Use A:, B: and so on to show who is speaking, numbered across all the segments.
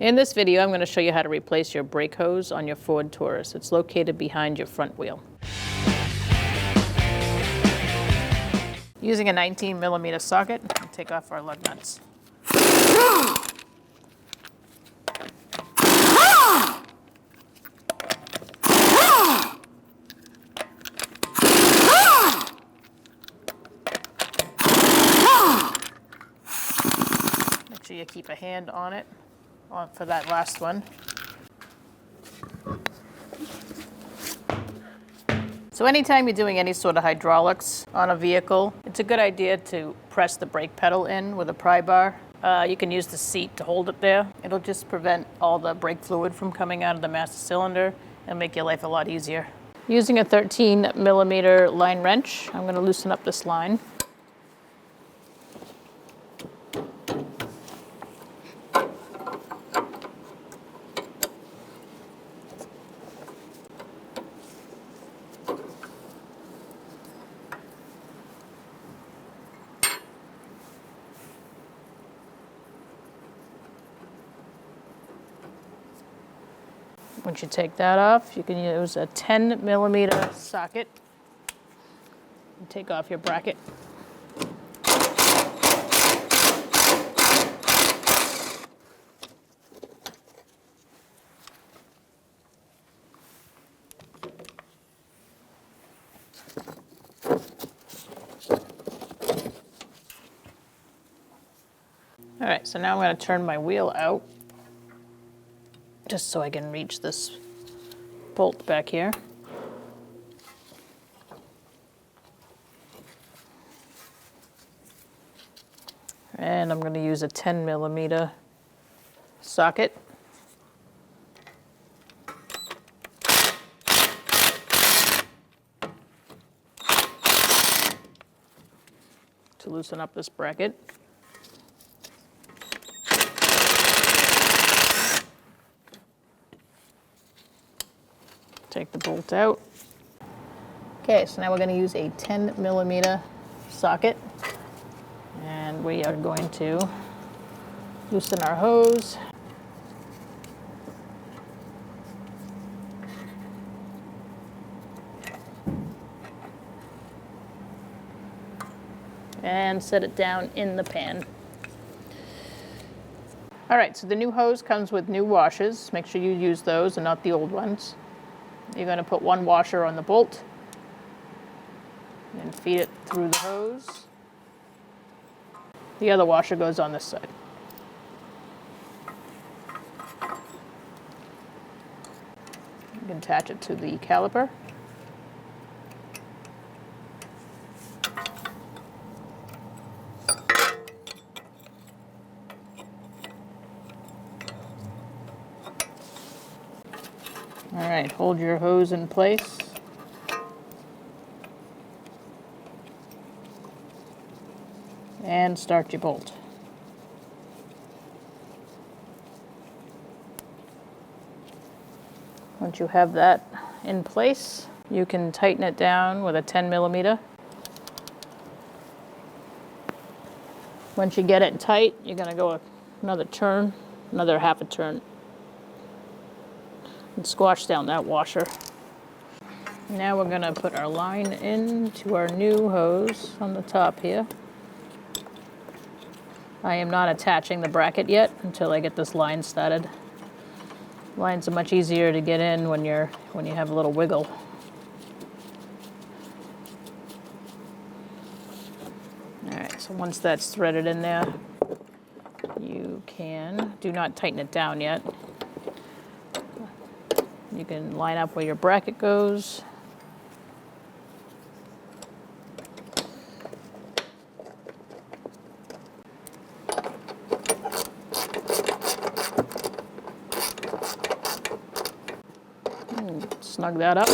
A: In this video, I'm going to show you how to replace your brake hose on your Ford Taurus. It's located behind your front wheel. Using a 19mm socket, I'll take off our lug nuts. Make sure you keep a hand on it for that last one. So anytime you're doing any sort of hydraulics on a vehicle, it's a good idea to press the brake pedal in with a pry bar. You can use the seat to hold it there. It'll just prevent all the brake fluid from coming out of the master cylinder and make your life a lot easier. Using a 13mm line wrench, I'm going to loosen up this line. Once you take that off, you can use a 10mm socket and take off your bracket. All right, so now I'm going to turn my wheel out, just so I can reach this bolt back here. And I'm going to use a 10mm socket. To loosen up this bracket. Take the bolt out. Okay, so now we're going to use a 10mm socket, and we are going to loosen our hose. And set it down in the pan. All right, so the new hose comes with new washers. Make sure you use those and not the old ones. You're going to put one washer on the bolt and feed it through the hose. The other washer goes on this side. You can attach it to the caliper. All right, hold your hose in place. And start your bolt. Once you have that in place, you can tighten it down with a 10mm. Once you get it tight, you're going to go another turn, another half a turn, and squash down that washer. Now we're going to put our line into our new hose on the top here. I am not attaching the bracket yet until I get this line started. Lines are much easier to get in when you have a little wiggle. All right, so once that's threaded in there, you do not tighten it down yet. You can line up where your bracket goes. Snug that up.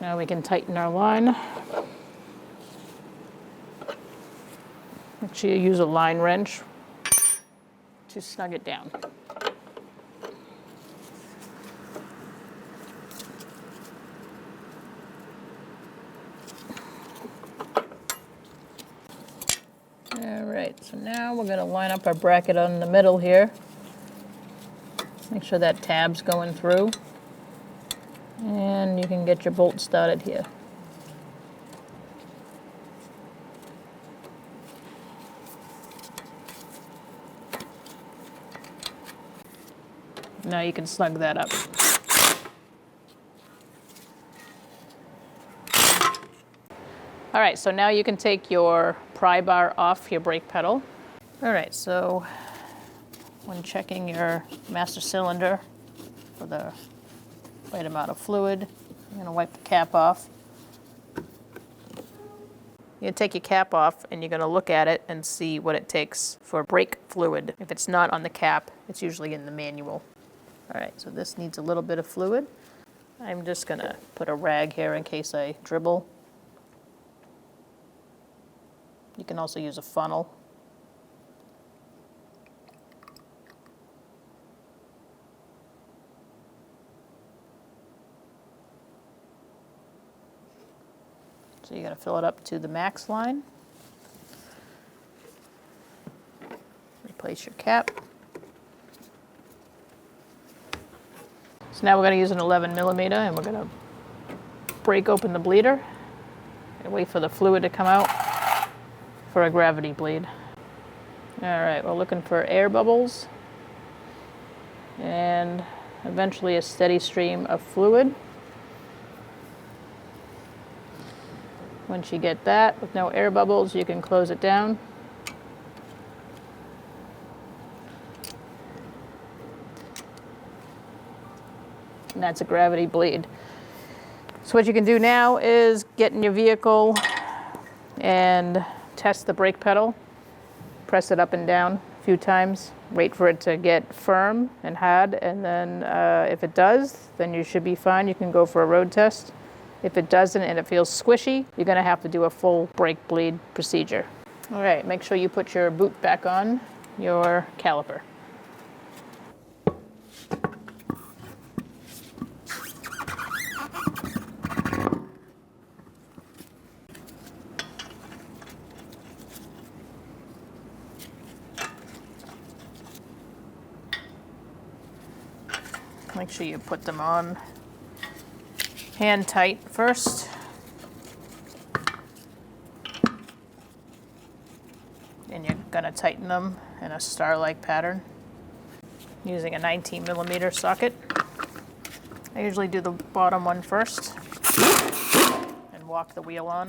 A: Now we can tighten our line. Make sure you use a line wrench to snug it down. right, so now we're going to line up our bracket on the middle here. Make sure that tab's going through. And you can get your bolt started here. Now you can snug that up. All right, so now you can take your pry bar off your brake pedal. All right, so when checking your master cylinder for the right amount of fluid, I'm gonna wipe the cap off. You're gonna take your cap off and you're gonna look at it and see what it takes for brake fluid. If it's not on the cap, it's usually in the manual. All right, so this needs a little bit of fluid. I'm just gonna put a rag here in case I dribble. You can also use a funnel. So you gotta fill it up to the max line. Replace your cap. So now we're gonna use an 11mm and we're gonna break open the bleeder and wait for the fluid to come out for a gravity bleed. All right, we're looking for air bubbles and eventually a steady stream of fluid. Once you get that with no air bubbles, you can close it down. And that's a gravity bleed. So what you can do now is get in your vehicle and test the brake pedal. Press it up and down a few times. Wait for it to get firm and hard, and then if it does, then you should be fine. You can go for a road test. If it doesn't and it feels squishy, you're gonna have to do a full brake bleed procedure. All right, make sure you put your boot back on your caliper. Make sure you put them on hand tight first. And you're gonna tighten them in a star-like pattern using a 19mm socket. I usually do the bottom one first and walk the wheel on.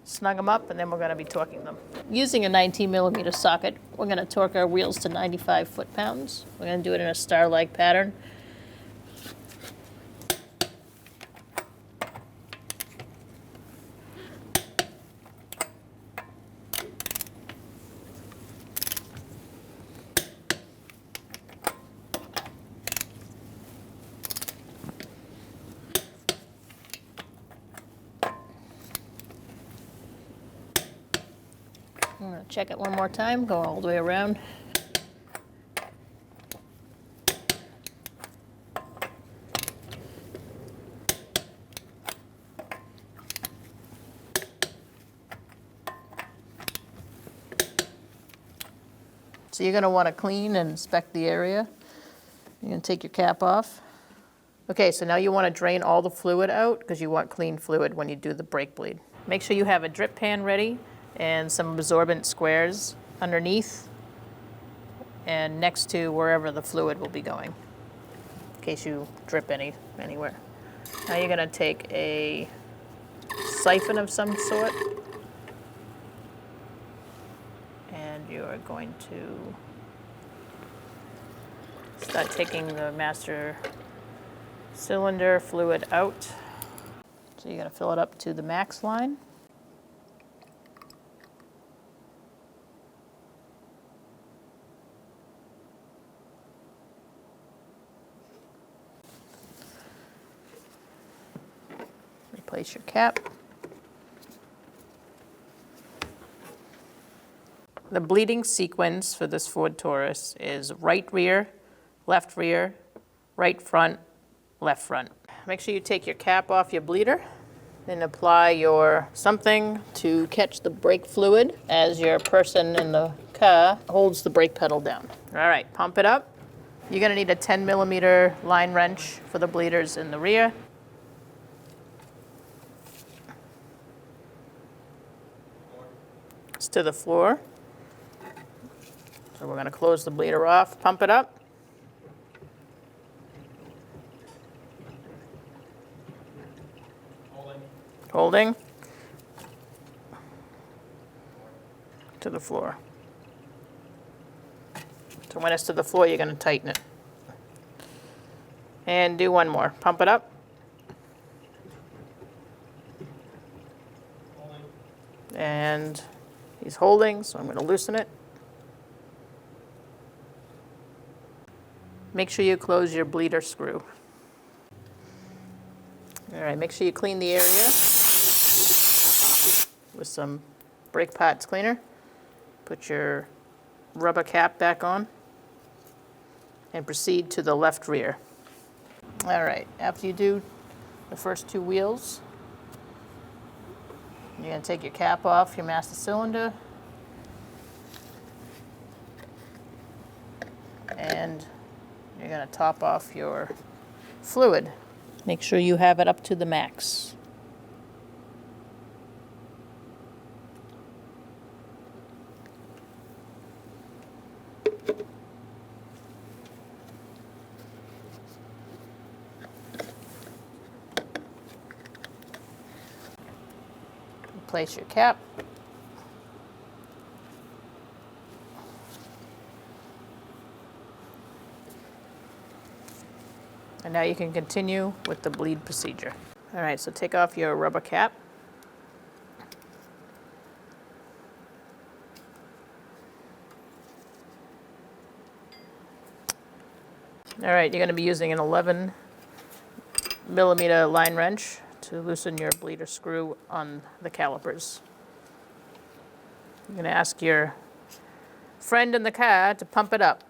A: Snug them up, and then we're going to be torquing them. Using a 19mm socket, we're going to torque our wheels to 95 foot-pounds. We're going to do it in a star-like pattern. I'm going to check it one more time, go all the way around. So you're going to want to clean and inspect the area. You're going to take your cap off. Okay, so now you want to drain all the fluid out because you want clean fluid when you do the brake bleed. Make sure you have a drip pan ready and some absorbent squares underneath and next to wherever the fluid will be going, in case you drip anywhere. Now you're going to take a siphon of some sort and you're going to start taking the master cylinder fluid out. So you're going to fill it up to the max line. Replace your cap. The bleeding sequence for this Ford Taurus is right rear, right front, left front. make sure you take your cap off your bleeder. Then apply your something to catch the brake fluid as your person in the car holds the brake pedal down. All right, pump it up. You're gonna need a 10mm line wrench for the bleeders in the rear. It's to the floor. So we're gonna close the bleeder off, pump it up. Holding. To the floor. So when it's to the floor, you're going to tighten it. And do one more. Pump it up. Holding. And he's holding, so I'm going to loosen it. Make sure you close your bleeder screw. All right, make sure you clean the area with some brake pads cleaner. Put your rubber cap back on and proceed to the left rear. All right, after you do the first two wheels, you're going to take your cap off your master cylinder and you're going to top off your fluid. Make sure you have it up to the max. Place your cap. And now you can continue with the bleed procedure. All right, so take off your rubber cap. All right, you're going to be using an 11mm line wrench to loosen your bleeder screw on the calipers. You're going to ask your friend in the car to pump it up.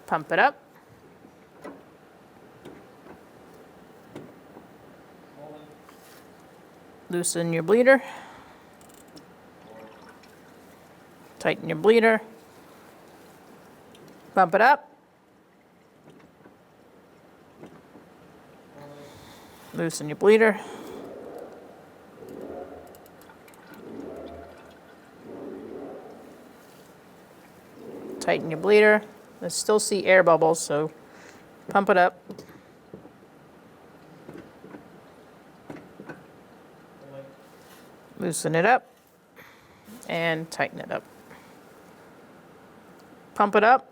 A: Pump it up. Loosen your bleeder. Tighten your bleeder. Pump it up. Loosen your bleeder. Tighten your bleeder. I still see air bubbles, so pump it up. Loosen it up and tighten it up. Pump it up.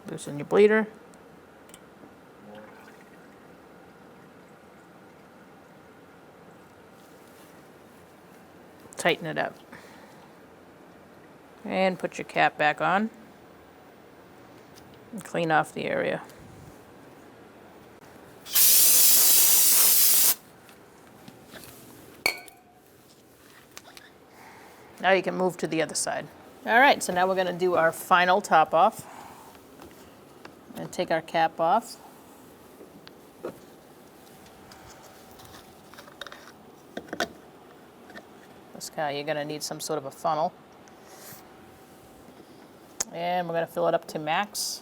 A: Loosen your bleeder. Tighten it up. And put your cap back on. And clean off the area. Now you can move to the other side. All right, so now we're going to do our final top off. And take our cap off. This car, you're going to need some sort of a funnel. And we're going to fill it up to max.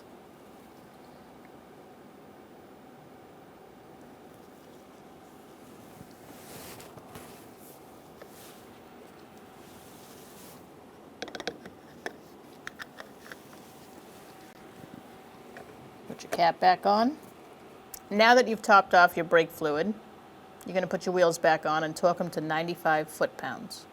A: Put your cap back on. Now that you've topped off your brake fluid, you're going to put your wheels back on and torque them to 95 foot-pounds.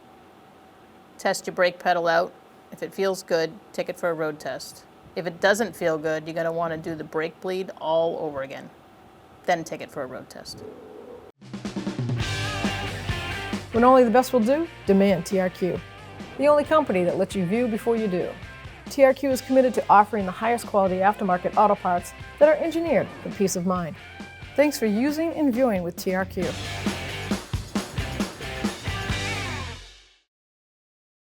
A: Test your brake pedal out. If it feels good, take it for a road test. If it doesn't feel good, you're going to want to do the brake bleed all over again. Then take it for a road test.
B: When only the best will do, demand TRQ. The only company that lets you view before you do. TRQ is committed to offering the highest quality aftermarket auto parts that are engineered for peace of mind. Thanks for using and viewing with TRQ.